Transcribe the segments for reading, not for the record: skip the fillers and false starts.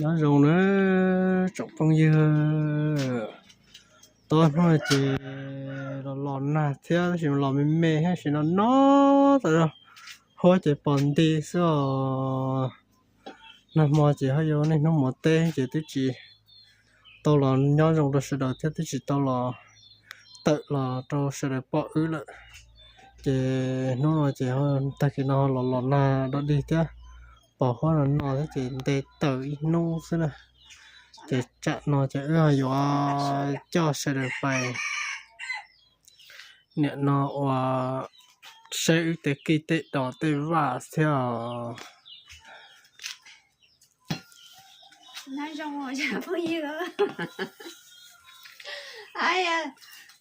Nó dùng nó chọc phong dưa tôi nói chỉ là lòn nè theo chỉ lòn mềm mềm hay chỉ nó rồi thôi chỉ bòn đi sao nè mà chỉ hay vô này nó một tê chỉ tới chỉ tôi là nhớ dùng được sự đầu theo tới chỉ tôi là tự là tôi sẽ được bỏ ứ lại chỉ nó là chỉ hơn ta chỉ nó là lòn nè đó đi chứ bỏ hoa là nó chỉ để tự nung xí nè chỉ chặt nó chỉ vô cho sẽ được bài nè nó sẽ để kỳ tệ đó để vào theo nói xong rồi chả có gì nữa ai à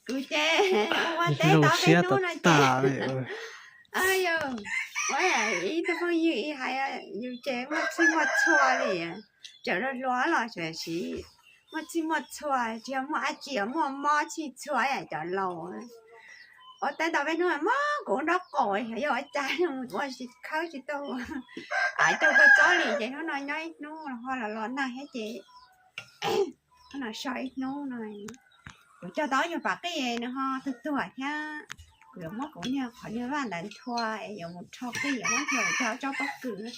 cứ chê qua té tao cái chú này chê ai à quay à ý tao có gì ý hay à yêu chê mất sinh hoạt chua liền trở ra loa là chuyện gì mất sinh hoạt chua chỉ mà chỉ chua à trở lâu ở té tao cái nữa mà cũng đó còi hay rồi trái mà chỉ khâu chỉ tao ai tao có chó liền vậy nó nói nó hoa là lon này hết chị nó là sợi nó này cho tối cho bạc cái gì nữa ha thực tuổi nha rồi mất cũng như khỏi như bạn đánh thua dùng một cho cái gì nó thừa cho bất cứ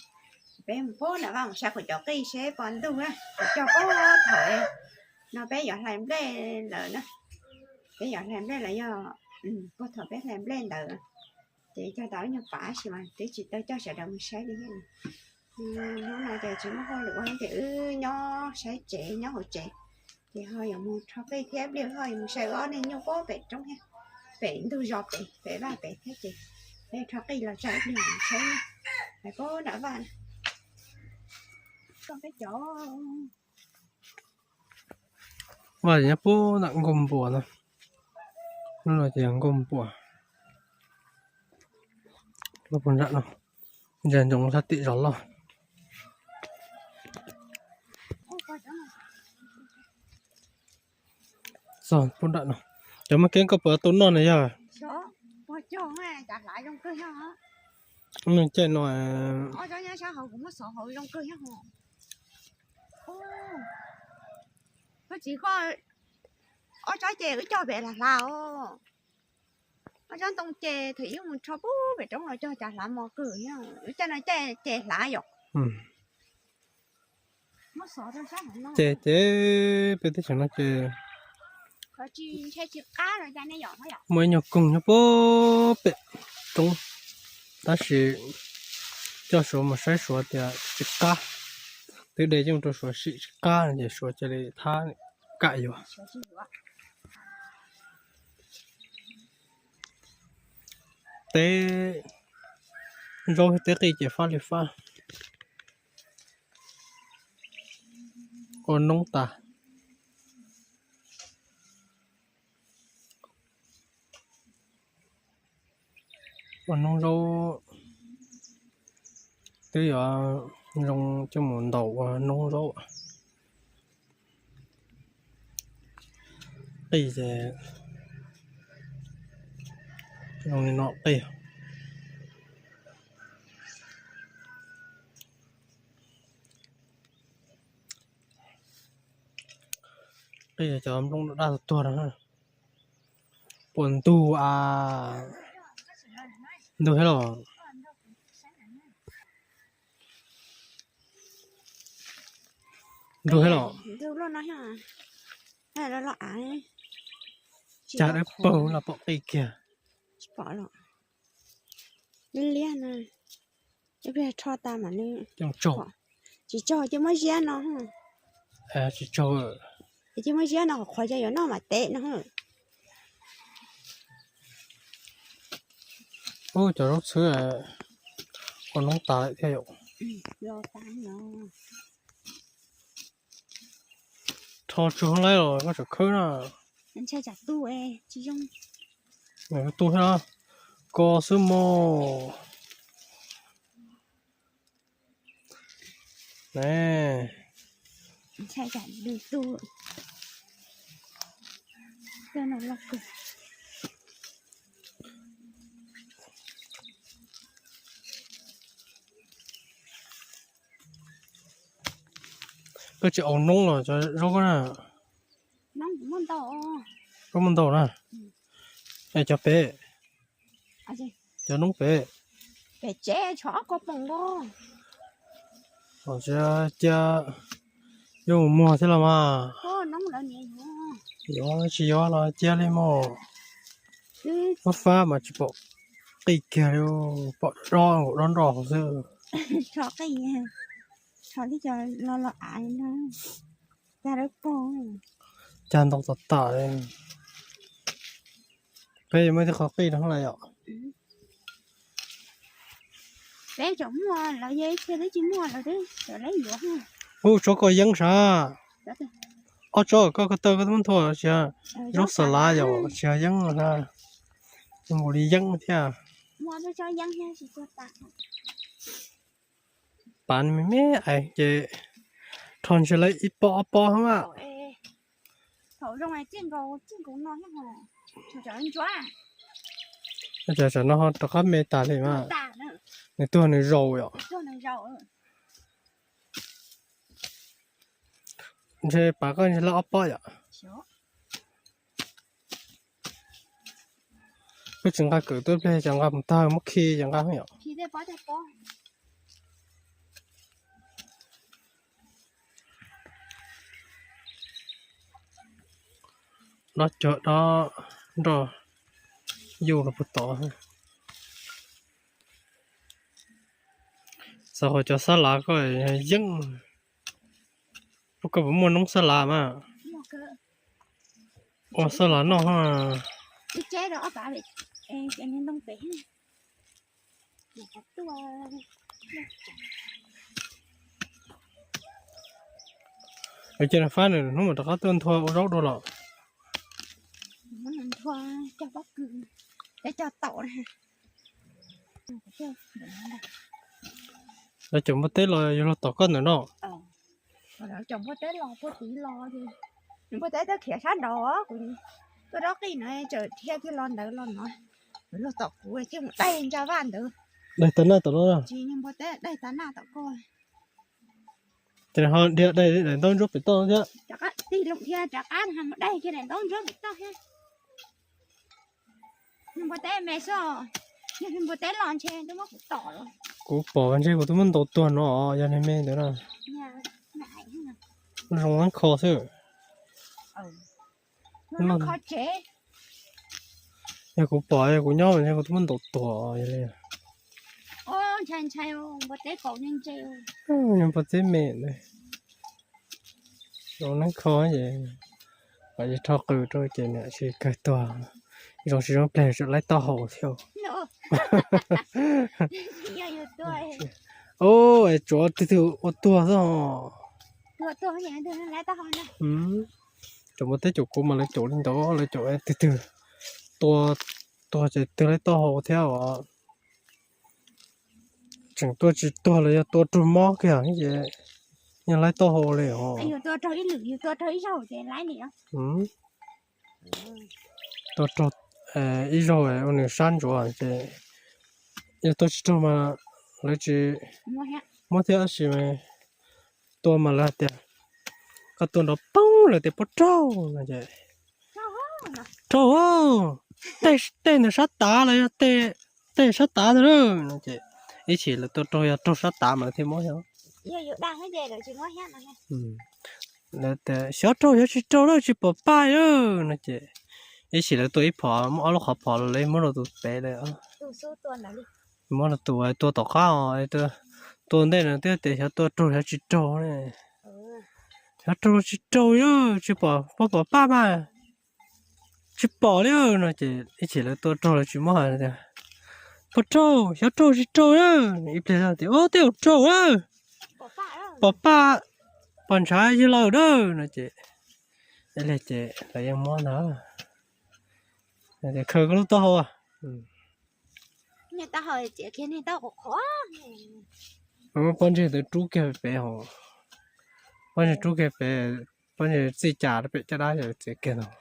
bé một phố là vào sao phải cho cái xe còn tu á cho có thời nó bé giờ làm lên lợn đó bé giờ làm lên là do có thời bé làm lên lợn chị cho tối như bả xí mà tí chị tới cho sẽ đồng sẽ đi nó là giờ chỉ mất thôi được quan thì nhỏ sẽ trẻ nhỏ hồi trẻ thì hơi ở một cho cái thép đi hơi một sài gòn này nhau có vẻ trong ha vẻ tôi giọt vẻ ba vẻ thế chị đây cho cái là trái đi sẽ phải có đã bạn con cái chỗ và nhá bố nặng gồm bùa nè nó là tiếng gồm bùa nó còn rặn nào giờ dùng sát tị gió lo rồi bún đạn nào cho mà kiến cặp tốn non này giờ cho mà đặt lại trong cơ hả mình chơi nồi ở đó nhá sao hậu cũng có sợ hội trong cơ hả nó chỉ có ở trái chè cứ cho về là lao ở trong tông chè thì mình cho bố về trong rồi cho chả làm mò cười nhá cho nó chè lạ rồi nó sợ trong sáng nó chè bây giờ chẳng nó chè có chi xe chip cá rồi ra này giọt nó giọt mới nhọc cùng nhá bố bệ trong ta sẽ cho số mà sai số thì chip cá từ đây chúng tôi số chip cá để số cho để tha cãi rồi tế rồi tế cái chỉ pha liệt pha còn nông ta còn nông rau tới giờ rong cho món đậu nông rau bây giờ rong nọ bây giờ cho em rong đã tua rồi buồn tu được hết rồi được hết rồi được luôn nói hả hay là lọ ấy chả đấy bầu là bỏ cây kìa bỏ rồi liên này cái bây cho ta mà nên trong chỗ chỉ cho chứ mới giá nó chỉ cho chứ mới giá nó khỏi cho nó mà tệ nó ôi trời đất xứ còn nóng tà lại theo do tan nó cho chú không lấy rồi có chỗ khơi nào anh chơi chặt tu chỉ trong mày có tu hết có sư mô nè anh chơi chặt được tu cho nó lọc cực cái chị ông nông rồi cho rau cái nào nông muốn to rau măng tàu nè để cho bé à gì cho nông bé bé trẻ chó có bông đó rồi cho dùng mua thế là mà có nông là nhẹ gió chỉ gió là chia lên mà cứ nó pha mà chỉ bộ cây kia đâu bộ đòn đỏ sơ chó cái gì chó đi cho lo ai nữa ra được bông chan tóc tả lên bây mới thấy khó cây nó lại ạ bé chồng mua là dây xe đấy chỉ mua là đấy rồi lấy gì ha ô cho có dân sao ô cho có cái tơ cái món thua chưa rốt sả lá rồi chưa dân rồi ha một đi dân thế à mua cho dân ha chỉ cho ta bạn mình mấy ai chị thon sẽ lấy ít bỏ không ạ thầu trong này trên cầu nó hết rồi cho anh chó giờ nó tao có mê tả này mà này tôi này rồi ạ thế bà con sẽ là bỏ ạ cái chẳng hạn cử tôi bây chẳng hạn ta mất khi chẳng hạn hiểu khi đây bỏ nó chợ đó rồi dù là bút tỏ sao họ cho xa lá coi dân có muốn nông xa lá mà ô xa lá nó ha cái chế đó bà bị em nên đông bé ở trên là phát này nó mà có tên thua rau đồ lọ nó làm thua cho bóc cừu để cho tậu này để chồng mất tết rồi nó tỏ con nữa đó rồi chồng có tết lo có tí lo thì nhưng có tết tới khía sát đó cái đó cái này trời theo cái lon đỡ lon nói nó tậu của chứ một tay cho bạn được đây tấn nào tấn đó chỉ nhưng có tết đây tấn nào tậu coi thì họ đây để tôi rút bị to chứ chắc á đi lục kia chắc ăn hàng đây cái này tôi rút bị to ha nhưng có tết mẹ sao nhưng có tết lon trên tôi mất tỏ rồi cú bỏ cái của tôi muốn đầu tuần nó giờ này mẹ nữa là nó rong ăn khó chứ nó khó chế nhà cú bỏ nhà cú nhau nhà của tôi muốn đầu tuần vậy này ô chạy có tết cổ nhân chơi nhưng mà tết mẹ này rong ăn khó vậy phải đi thọ cử rồi chị nè chỉ cái tuần rồi chỉ nó plei rồi lấy to hồ theo ô ai chỗ từ ô tua rồi tua nhỉ từ lấy to hồ nè chỗ một cái chỗ cũ mà lấy chỗ lên đó lấy chỗ từ tua chỉ từ lấy to hồ theo à chẳng tua chỉ tua là tua trùm mó kìa cái gì nhưng lấy to hồ này hả tua trâu ít lử tua trâu ít rau thì lấy nè tua trâu ít rau ấy ông này san rồi thì nhưng tôi chỉ cho mà lấy chỉ mua theo gì mà tôi mà là tiền cái tuần đó bông là tiền bắt trâu là vậy trâu tên nó sát tá là tên sát tá rồi là vậy ý chỉ là tôi trâu sát tá mà thêm mỗi nhau đang cái gì rồi chỉ nói hết là tiền xóa trâu đó chỉ bỏ bài rồi là vậy ý chỉ là tôi ít bỏ mỗi lúc họ bỏ lấy mỗi lúc tôi bé đấy mỗi lúc tôi tao cao tôi đây là tôi tôi trâu chỉ trâu này chỉ trâu nhá chỉ bỏ ba mà chỉ bỏ nhá nó chỉ là tôi trâu là chỉ mua hàng này bỏ trâu chỉ trâu nhá ít tiền là thì ô tiêu trâu á bỏ ba bọn trái chỉ lâu đó nó đây là là em mua nó để khơi cái lúc to à người ta hỏi chị kia này tao khó bọn chị từ chú kia bé hồ bọn chị chú kia bé bọn chị gì trả được bé cho đá rồi chị kia nào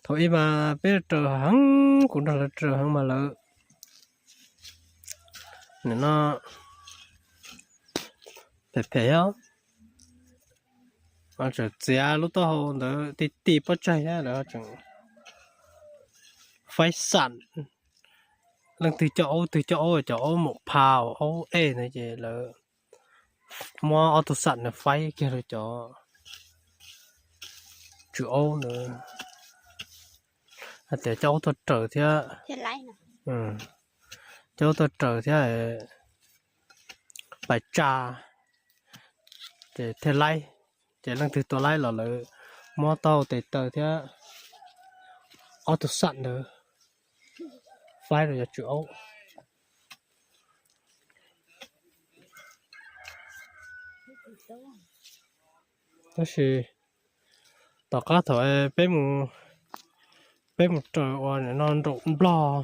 thôi mà bé chờ hắn cũng là chờ hắn mà lỡ nên nó bé á 或者只要lúc đó nó tí bắt chạy á đó chẳng phải sẵn lần từ chỗ một phao ô ê này chứ là mua ô tô sẵn là phải kia rồi cho chữ ô nữa để cho ô tô trở thế lại nè cho ô tô trở thế phải trả để thế lại để lần từ tôi lại là mua tàu để tờ thế ô tô sẵn nữa phải rồi chữ ô đó là tất cả thôi bé một trời qua nó rụng lo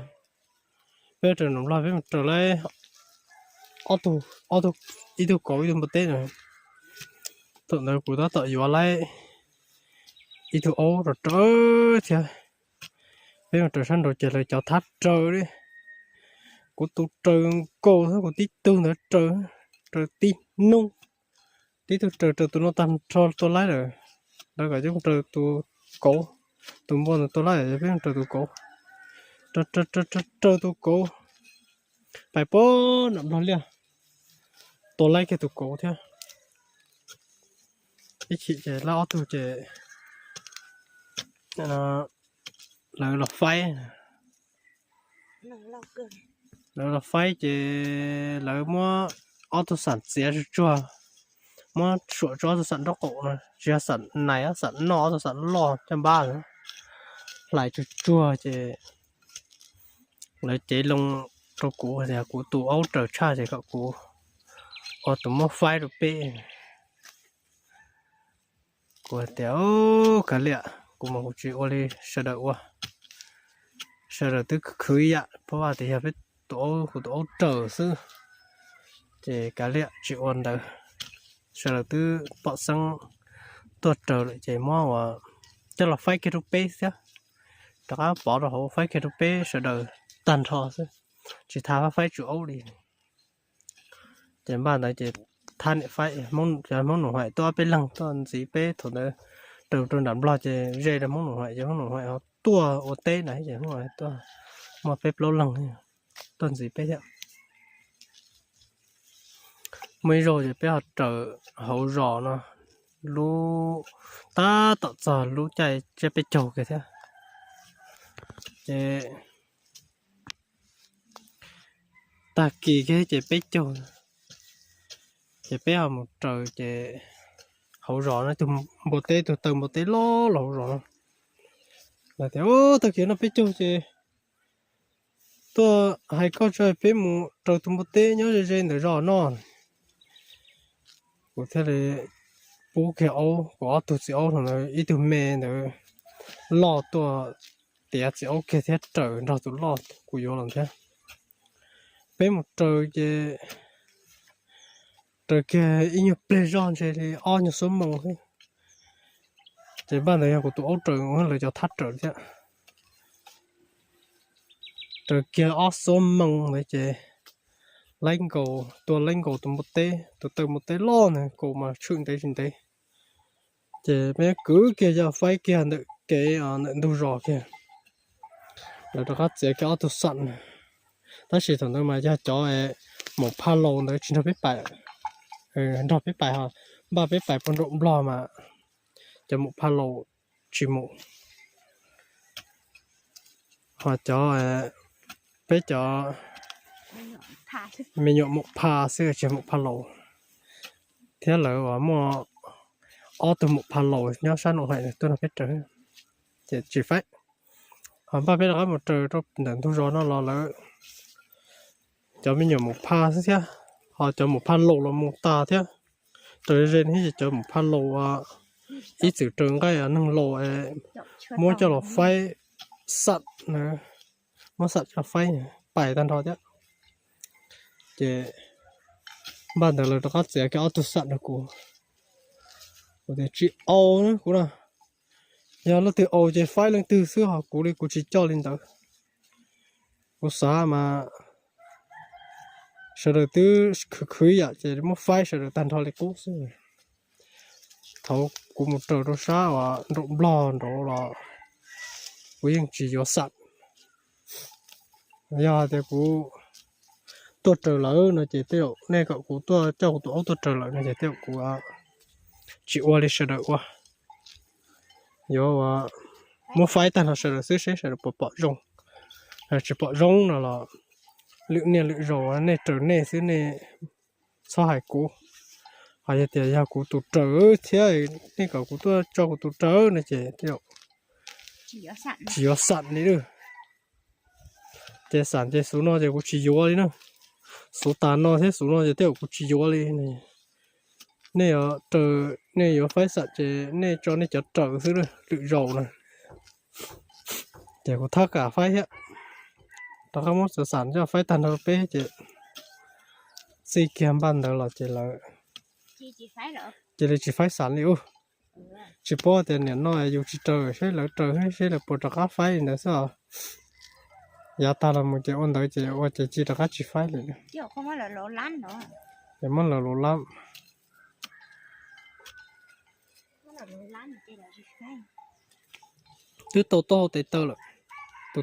bé trời rụng lo bé một trời lấy ô tô ít tô cổ ít tô một tết rồi tụi nó của nó tự vào lấy ít tô ô rồi trời thì bé một trời sân rồi chờ lại cho thắt trời đi của tụ trời cô thôi của tí tư nữa trời tí nung tí trời tụi nó tan cho tôi lấy rồi đó gọi chúng trời tụ cổ tụi bọn tôi lấy rồi biết trời tụ cổ trời tụ cổ phải bó nằm nó liền tôi lấy cái tụ cổ theo cái chị trẻ lao tụ trẻ là phái là phái trẻ là mua ô tô sản xe chua mua sửa cho sản đó cổ này xe sản này á sản nó sản lo trăm ba nữa lại chua trẻ lấy chế lông cho cũ thì cũ tụ áo trở cha thì cậu cũ ở tụ mua phái được bê của téo cả lẹ của một chuyện ô li sợ đợi tức khơi ạเพราะว่าthì biết tụ áo trở sư thì cả lẹ chuyện ôn đời sợ đợi tức bỏ sang tuột trở lại chạy mua và cho là phái cái bê xíu đó bỏ ra hồ phái cái bê sợ đợi tàn thọ sư chỉ thà phái chủ áo đi chỉ ban đấy chỉ than phái mong nụ hoại to bên lăng to gì bé thôi nữa từ từ đám lo chỉ dây là mong nụ hoại họ tua ở tê này chỉ mong hoại tua mà phép lâu lăng tuần gì bé vậy mấy rồi thì bé họ trở hậu rò nó lu ta tạo giờ lu chạy chơi bé trâu kìa thế chơi ta kỳ cái chơi bé trâu chỉ bé ở một trời chỉ hậu rõ nó từ một té lo hậu rõ là thế ô thực hiện nó bé châu chỉ tôi hay có chơi bé một trời từ một té nhớ chơi để rõ non của thế là bố cái ô của tụi chị ô thằng ít tụi mẹ nữa lo tôi té chị ô cái thế trời nó tụi lo của vô làm thế bé một trời chỉ rồi cái ý nhập plei giòn thì on nhiều số mông thôi chỉ ban đầu của tụi ấu trời nó là cho thắt trời chứ rồi kia on số mông đấy chứ lấy cầu tụi một té tụi từ một té lo này cầu mà chuyện trên đấy chỉ mấy cứ kia cho phải kia được cái đủ rõ kia rồi nó cắt cái auto sẵn ta chỉ thằng mà cho một palo nữa chỉ nó biết bài đọc biết bài họ ba biết bài con rộng lo mà cho một palo chỉ một họ cho biết cho mình nhộn một pa xưa chỉ một palo thế là ở mua ô tô một palo nhớ sao nó vậy tôi là biết trời chỉ phải họ ba biết là một trời trong đằng thu gió nó lo lỡ cho mình nhộn một pa xưa họ cho một palo là một ta thế trời lên thì cho một palo ít sự trường cái nâng lô mua cho là phai sạch nữa mua sạch cho phai bài tan thôi chứ thì ban đầu là nó sẽ cái auto sạch được của để chỉ ô nữa cũng là giờ nó từ ô chỉ phai lên từ xưa họ cũng đi cũng chỉ cho lên đó có sao mà sợ được từ khơi à chỉ một phai sợ được tan thôi là cũng xưa thấu của một trời đó xa và rộng lo đó là với những chỉ có sẵn giờ thì cũng tôi trở lại nó chỉ tiêu này cậu của tôi cho tôi trở lại nó chỉ tiêu của chịu qua đi sợ đỡ quá giờ mua phải tan là sợ đỡ sẽ sợ đỡ bỏ rong chỉ bỏ rong là lựa rồi này trở này xứ này sao hải cũ hay là tiền nhà của tụt trở thế này cậu của tôi cho của tụt trở này chỉ có sẵn đấy được chế sẵn chế số nó chế cũng chỉ vô đi nữa số tàn nó thế số nó chế tiêu cũng chỉ vô đi này này ở trở này ở phải sẵn chế này cho này chở trở xứ rồi lựa rồi này chế cũng thắc cả phải hết tao không muốn sửa sẵn cho phải tàn hợp bé chế xì kiếm ban đầu là chế là chế là chỉ phải sẵn liệu chỉ bỏ tiền này nó dùng chỉ trời sẽ là bộ trắc cá phải nữa sao giờ ta là một chế ôn tới chế và chế chỉ trắc cá chỉ phải nữa chứ không phải là lỗ lán nữa để món là lỗ lắm thứ tô tới tơ rồi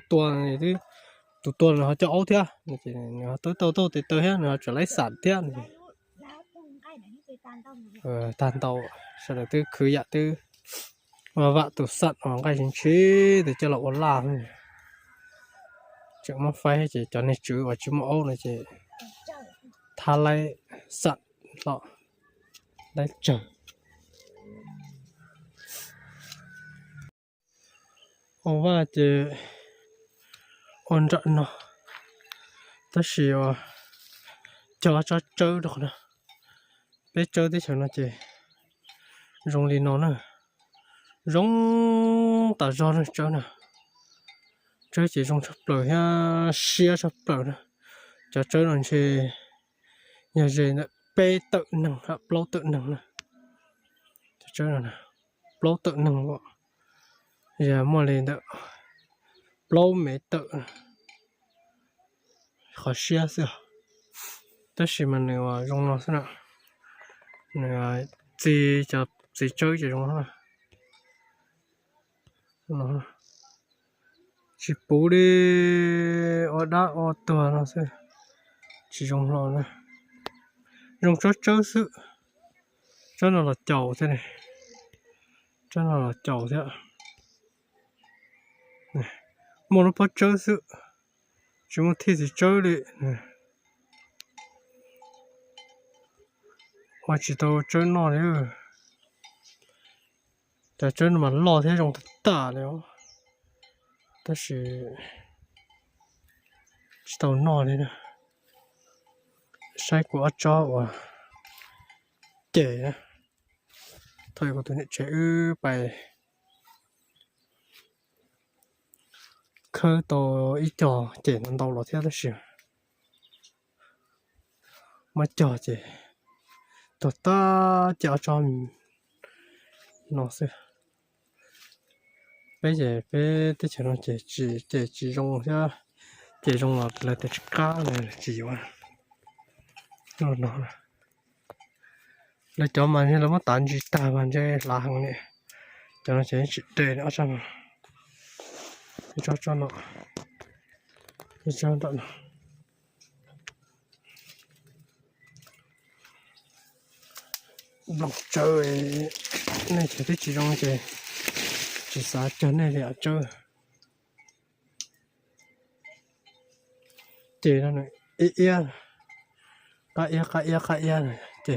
tụi này thứ tụi nó cho ấu thế này chỉ nó tới tô tới tơ hết nó trở lấy sản thế này tan tàu sau đó từ khử dạ từ mà vợ tụt sẵn hoàng cái chính chế để cho lậu làm này chuyện mà phải chỉ cho nên chữ và chữ mẫu này chỉ tha lại sẵn lọ lấy chờ ông và chỉ ôn trận nó ta xíu cho chơi được nè bé chơi thì chẳng nó chỉ rong đi nó nè rong ta do nó chơi nè chơi chỉ rong sập lở ha xia sập lở nè cho chơi nó chỉ nhà gì nè bé tự nâng ha lâu tự nâng nè cho chơi nè lâu tự nâng vậy giờ mua lên đó lâu mấy tự khó xia xưa tất nhiên mình nếu rong nó thế nào này gì chơi chỉ trong nó chỉ bố đi ở đó ở tòa nó sẽ chỉ trong nó này trong chơi sự cho nó là chậu thế này cho nó là chậu thế này một nó bắt chơi sự chúng ta thì chơi đi này mà chỉ tao chơi nó đấyแต่真的嘛老天用的大了，但是知道哪里呢？晒过招啊，对呀，thôi của tôi sẽ bài khơi tổ ít trò chỉ nó đâu là theo đó sự mà trò chỉ tổ ta cho nó sẽ bây giờ bây tới chỗ nó chỉ dùng cho chỉ dùng là để cá này chỉ mà nó lấy cho mình là mất tán chỉ ta mình chơi là hàng này cho nó sẽ chỉ để nó cho nó cho nó cho nó lòng chơi này chỉ dùng chơi chỉ xả chân này để chơi chỉ nó này yên cái yên này chỉ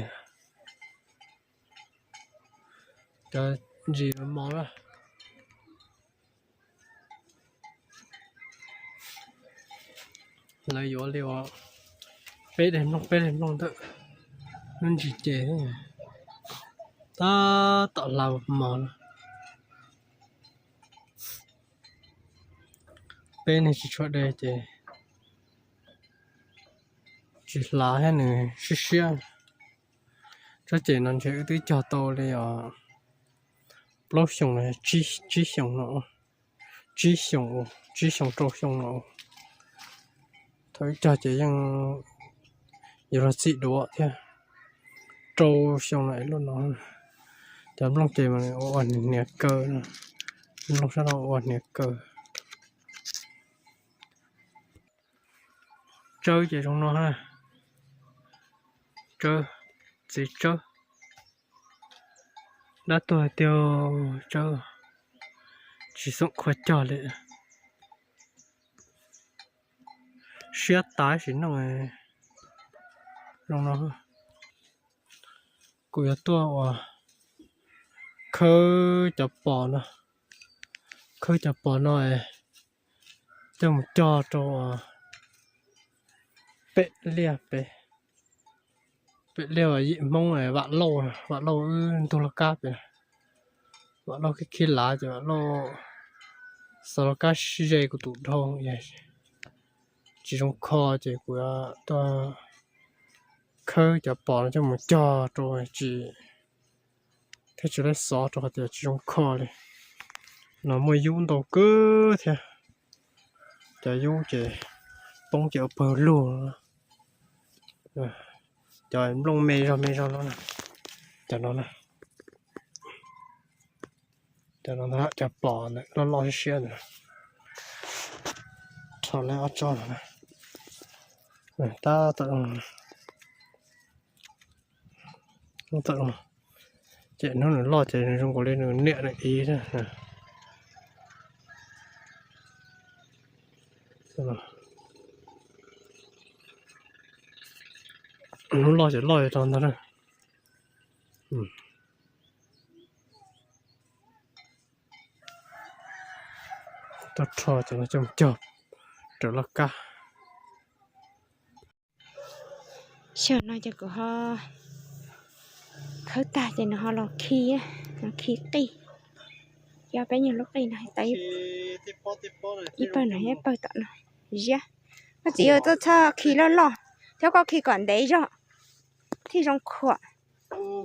cho gì nó món à lấy vô liều bé đem nông tự nên chỉ chế ta tạo làm món bé này chỉ cho đây chỉ lá hay này xíu cho chị nó chỉ tới cho tôi đây lâu xong này chỉ xong nó chỉ xong trâu xong nó thôi cho chị rằng giờ là xịt đồ thế trâu xong này luôn nó จะลงเจมันอ่อนเนี่ยเกินลงซะเราอ่อนเนี่ยเกินchơi gì trong nó ha chơi gì chơi đã tuổi tiêu chơi chỉ sống khỏe trò lệ xé tái xín rồi trong nó cùi tua khơi chập bò nó khơi chập bò nó cho một trò cho bệ lia ở dị mông này vạn lâu tôi là cáp này vạn lâu cái lá chứ vạn lâu sau đó cá dây của tụi thâu vậy chỉ trong kho chỉ của tôi khơi cho bỏ cho một trò rồi chỉ thế chỉ lấy xóa cho thì chỉ trong kho này nó mới dùng đầu cứ thế cho dùng chỉ bông chợ bờ luôn cho em lông mê ra nó nè cho nó nè cho bỏ này nó lo xe này cho nó cho này ta tự chuyện nó lo chuyện trong có lên nẹt này ý nữa nó lo cho nó nữa ta cho nó chậm chậm trở là cả sợ nóจะก็เขาตาจะnó loขี้nóขี้ตีอย่าไปอย่างลูกตีnày tại ít bao này ít bao tận này dạ nó chỉ ở tôi choขี้lo theo cóขี้còn đấy rồi thì trong khỏa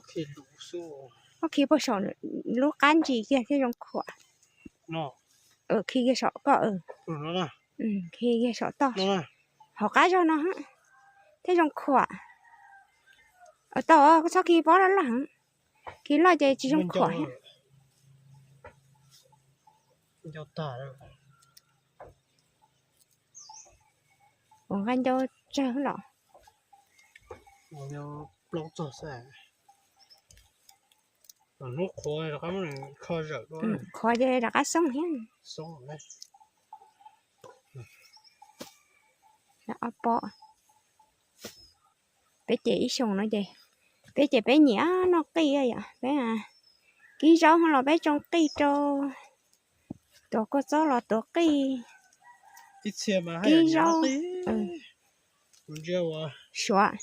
ขี้đủ số cóขี้bao sầu lúc ăn gì kia thì trong khỏa nó khi cái sọ có nó nè khi cái sọ to nó nè họ cái cho nó thế trong khỏa ở to sau khi bó đó là khi lo chơi chỉ trong khỏa cho tả rồi còn gan cho chơi không lọ nó lông trò xe nó khói là cái mình khói rợ đó khói chơi là cái sông hen sông này là ấp bọ bé chỉ sông nó chơi bé chỉ bé nhả nó kia vậy bé ký rau hay là bé trong ký cho tổ có gió là tổ ký ít xe mà hay rau mình chưa xóa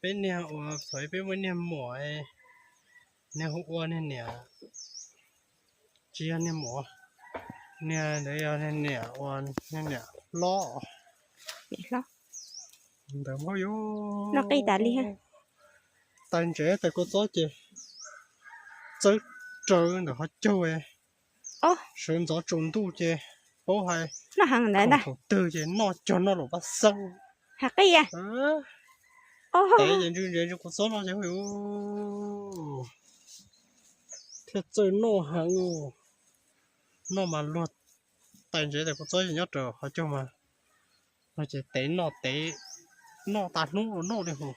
bên nhà sỏi bên nhà mỏ nhà hộ nè chia nè mỏ nè đấy nè nè lo đừng có vô nó cây tả đi ha tan trẻ tại có gió chị chơi chơi được hết chơi sơn gió trốn tu chị bố hay nó hàng đấy đây từ chị nó cho nó lột bắt sâu hạt cái gì để dành cho con số nó sẽ hiểu thế chơi nó hàng nó mà luôn tan trẻ tại có gió gì nhớ trở họ cho mà nó chỉ té nó tạt nó đi hồ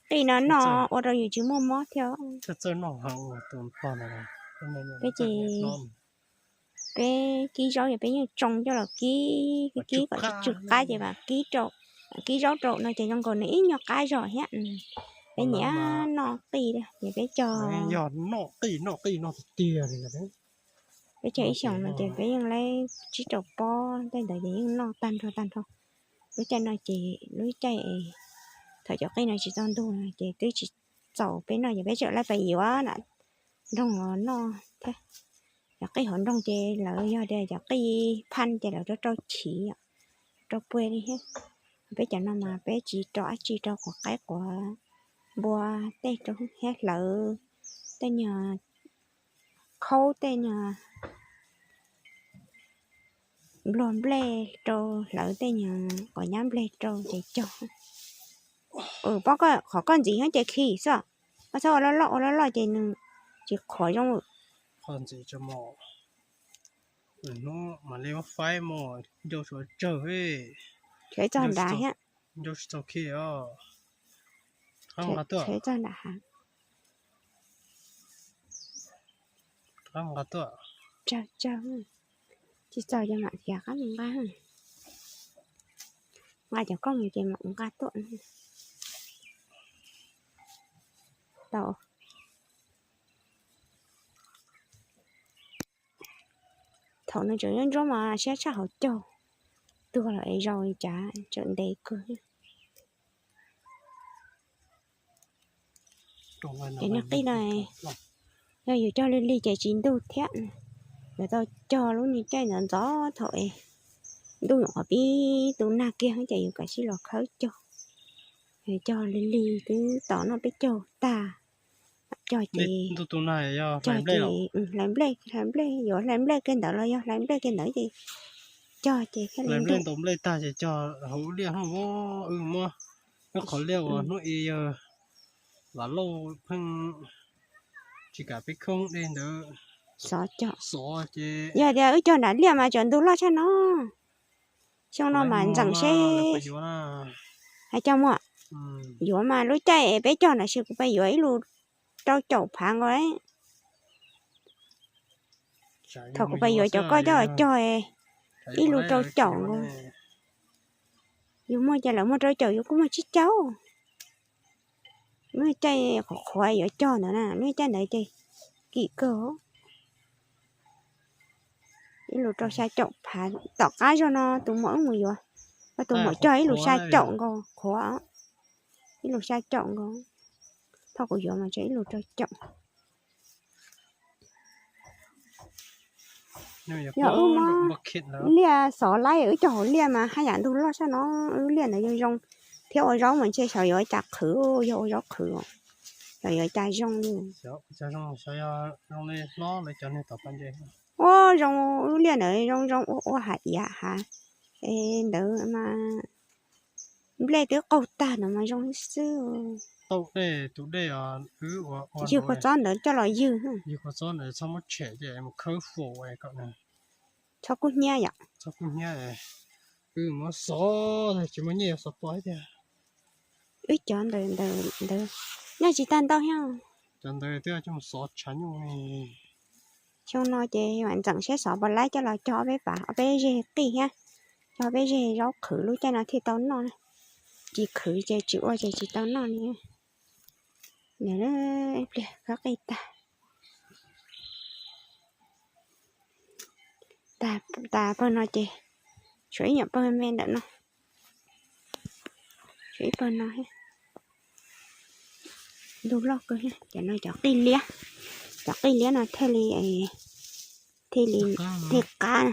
cái nó ở đâuอยู่chứ mua mót theo thế chơi nó hàng tụi con này cái gì cái rau vậy bây giờ trồng cho là cái gọi là trực cái gì mà cái rau trộn nó chỉ trong còn ít nhỏ cái rồi hết bé nhá nó tì đây để bé cho nó tia này là đấy bé chạy xong nó chỉ béยังlấy chỉ trộn po đây đợi những nó tan thôi bé chạy nó chỉ lưới chạy thời cho cái này chỉ toàn đồ này chỉ tới chỉ dầu bé nó giờ bé chạy lại phải nhiều á nè đông nó thế là cái hòn đông chè là do đây là cái pan chè là cho chỉ cho quê đi hết bé chạy nó mà bé chỉ cho của cái của bùa tê cho hết là tê nhà khâu tê nhà lon ble cho lỡ tê nhà của nhám ble cho chạy cho bác ơi khó con gì hết chạy khi sao có sao nó lọ chỉ nè chỉ khỏi trong 看这只猫nó mà leo phai mò đâu cho chờ ấy chế cho đá hết đâu cho kia không hả tôi chế cho đá không hả tôi cho chỉ cho mà thì các mình ba mà cho con mình chỉ mà cũng cá tuộn tao thầu nó trở nên rồi mà sẽ chắc hậu cho tôi lại rồi trả trận đề cười cái nó cái này rồi giờ cho lên ly chạy chín đu thét rồi tao cho luôn như chạy nó gió thổi đu nhỏ bí đu na kia hắn chạy cả xí lọ khơi rồi cho lên ly cứ tỏ nó biết cho ta cho chị tụi này cho chị làm play rồi làm play cái đó là do làm play cái nữa gì cho chị cái làm lên tụm lên ta sẽ cho hữu liên không có mà nó khó liều nó y là lâu phân chỉ cả biết không đến được sợ cho sợ chứ giờ cho đã liền mà chọn đủ lo cho nó xong nó mà chẳng sẽ hay cho mua rồi mà lúc chạy bé cho nó sẽ cũng phải rồi luôn cho chậu phang rồi thật cũng phải rồi cho coi cho ít luôn cho chậu rồi dù mua cho là mua cho chậu dù cũng mua chiếc cháu nuôi chay khỏi ở cho nữa nè nuôi chay này chị kỹ cỡ ít luôn cho xa chậu phá tỏ cái cho nó tụi mỗi người rồi và tụi mỗi cho ít luôn xa chậu con khó ít luôn xa chậu con thôi của mà chỉ luôn cho chậu lia xỏ lái ở chỗ lia mà hai dạng tôi lo sao nó lia này vô rong theo rau mình chơi sỏi chặt khử vô rau khử rồi chai rong luôn chai rong rong này nó lại cho nên tập anh chơi ô rong lia này rong ô hạt dạ hả đỡ mà lấy cái câu ta nữa mà rong xưa tụi đây chưa có chọn nữa cho lại dư chưa có chọn nữa xong mất trẻ vậy mà khơi phổ vậy cậu này cho cô nha vậy cho cô nha mà xó thì chỉ mới nhiều xó tối thôi ít chọn đời nhà chị tan tao ha chọn đời tôi cho một xó chán này xong nó chị bạn chẳng sẽ xỏ bật lái cho là cho bé bà bé dê kỳ ha cho bé dê rau khử luôn cho nó thì tao nó chị khử chị chịu ơi chị tao nó nè nè nó các cái ta bên nó chị suy nhập bên men đợt nó suy bên nó ha đủ lóc cơ ha cho nó chọc đi lia nó theo thì cá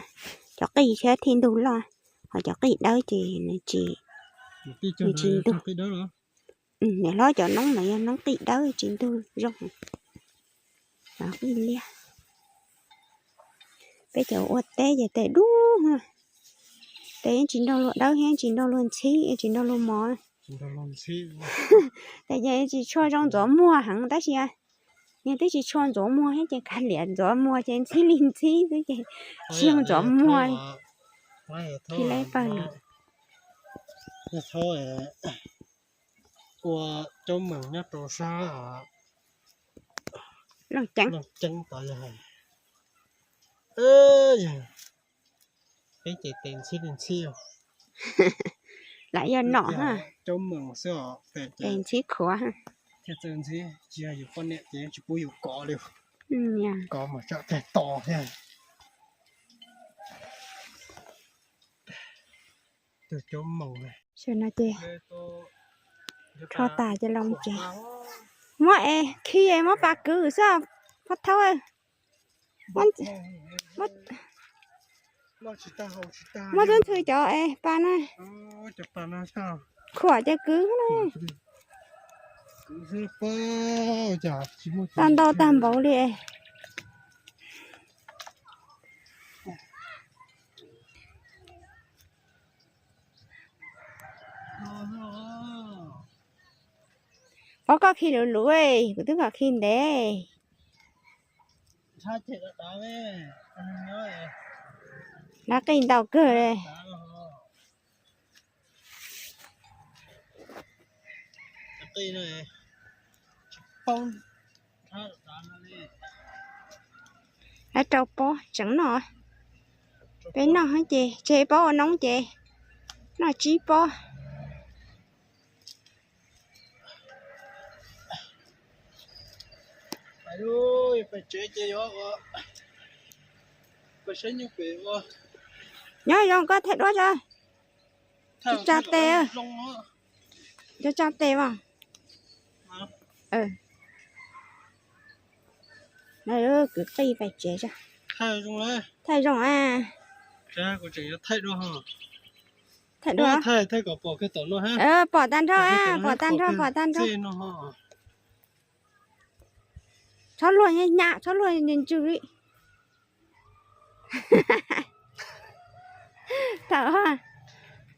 chọc cái gì thế thì đủ lo họ chọc cái đâu chị đủ để lo cho nóng này nóng tị đâu chị đủ rong đó cái lia bây giờ ô té giờ té đú ha té chín đâu luôn đâu ha chín đâu luôn xí chín đâu luôn mò tại giờ chị cho trong gió mua hàng ta chị à nhưng tới chị cho gió mua hết chị cả liền gió mua trên xí linh xí thế chị xiêm gió mua thì lấy phần thôi của cho mừng nhá đồ xa lòng trắng tại giờ ơi cái chị tiền xí linh xí lại giờ nọ ha cho mừng sao tiền xí khó ha cái tiền xí chỉ làอยู่คนเนี่ยchỉ bùiอยู่cỏเลยnha cỏ mà cho cái to thế từ cho mừng này xem nào chị cho tà cho lòng chị mọi khi em mất bà cứ sao phát thâu ơi mất dân thư cho em bà này khỏi cho cứ này tan đau tan bầu đi em Có khi lũ lũ ấy, cứ tức là khi đấy. Cha chết đã đá mẹ. Anh nhớ ấy. Lá cây tàu cửa đây. Đá nó hả. Cái cây này. Phong. Cha đá nó đi. Lá trâu bó, chẳng nọ. Cái nọ hả chị? Chị bó nóng chị. Nó chí bó. Phải đuôi, phải chế gió quá. Phải xây như vậy quá. Nhớ rồi, có thể đó rồi. Cha tê ơi. Cho cha tê vào. Ừ. Này ơi, cứ cây phải chế cho. Thay trong đấy. Thay rồi à. Cha của chị thay đó hả? Thay đó. Thay có bỏ cái tổ nó ha. Bỏ tan thôi à, bỏ tan thôi. Nó hả? Cho luôn nha, nhạ, cho luôn nhìn chữ. Thở ha.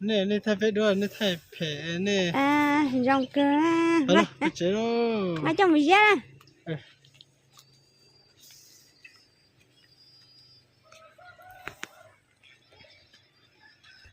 Nè thay phải đuôi, nè thay phê nè. À, rong cơ à. Đó, chế đó. Mà cho mình ra.